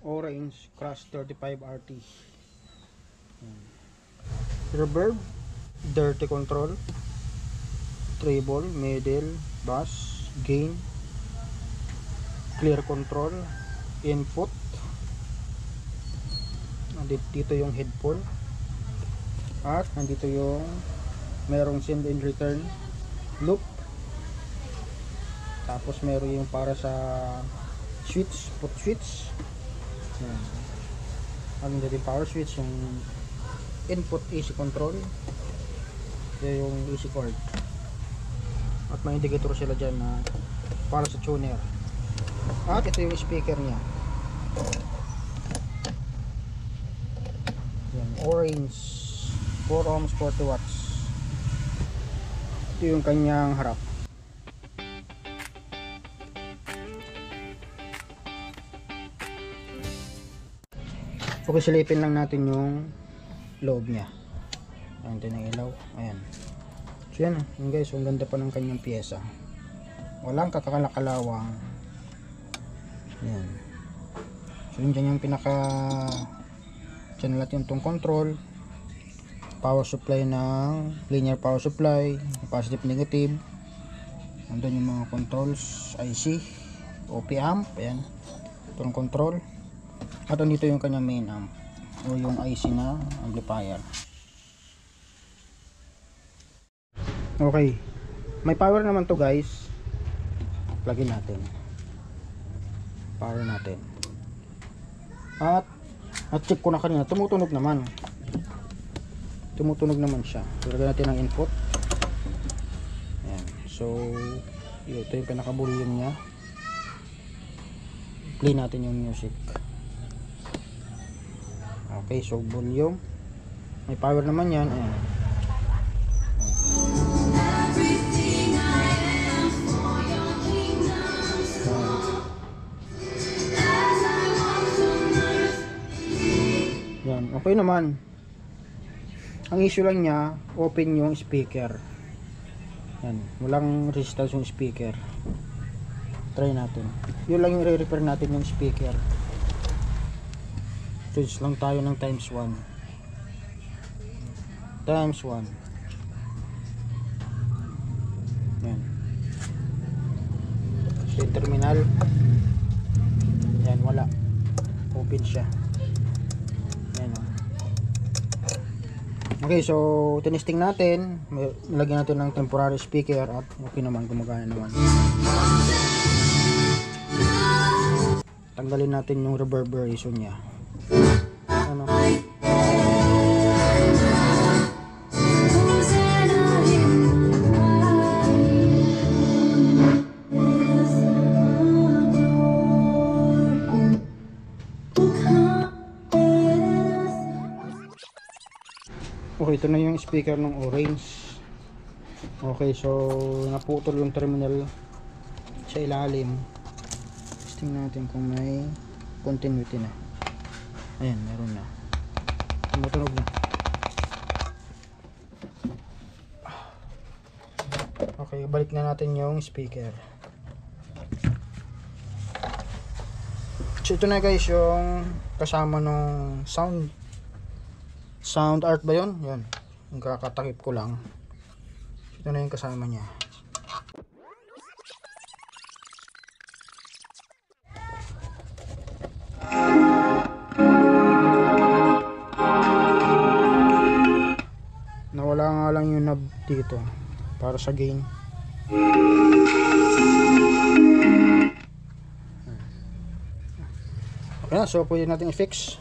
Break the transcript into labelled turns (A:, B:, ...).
A: Orange Crush 35 RT. Reverb, dirty control, treble, middle, bass, gain, clear control, input. Dito yung headphone, at nandito yung merong send and return loop, tapos meron yung para sa switch, put switch. Ano din power switch, yung input AC control, yung AC cord, at may indicator sila dyan na para sa tuner. At ito yung speaker nya, yan, Orange 4 ohms 40 watts. Ito yung kanyang harap. Okay, silipin lang natin yung loob nya. Ayan, ito yung ilaw. Ayan. So yan, yun guys, ang ganda pa ng kanyang pyesa. Walang kakalakalawang. Ayan. So yun dyan yung pinaka channel natin itong control. Power supply ng linear power supply, positive negative. Nandun yung mga controls, IC, OP amp. Ayan. Itong control. At dito yung kanyang main amp o yung IC na amplifier. Okay, may power naman to guys. Plugin natin, power natin, at check ko na kanina, tumutunog naman siya. Lagyan natin ang input. Ayan. So ito yung pinaka-volume nya. Play natin yung music. Okay, so volume, may power naman yan. Ayan. Yan, okay naman. Ang issue lang niya, open yung speaker. Yan, walang resistance yung speaker. Try natin. Yun lang yung re-repair natin yung speaker. Switch lang tayo ng times 1. Times 1. Yan. So yung terminal, yan, wala. Open siya. Yan. Okay, so tinesting natin. Nilagyan natin ng temporary speaker at okay naman, gumagana naman. Tanggalin natin yung reverberation nya. Ano? Okay, ito na yung speaker ng Orange. Okay, so naputol yung terminal sa ilalim. Testing natin kung may continuity na. Ayan, meron na. Tumutunog na. Okay, balik na natin yung speaker. So ito na guys yung kasama ng sound art ba yun? Yan, yung kakatakip ko lang. Ito na yung kasama nya. Nawala nga lang yung knob dito para sa gain. Okay na, so pwede natin i-fix.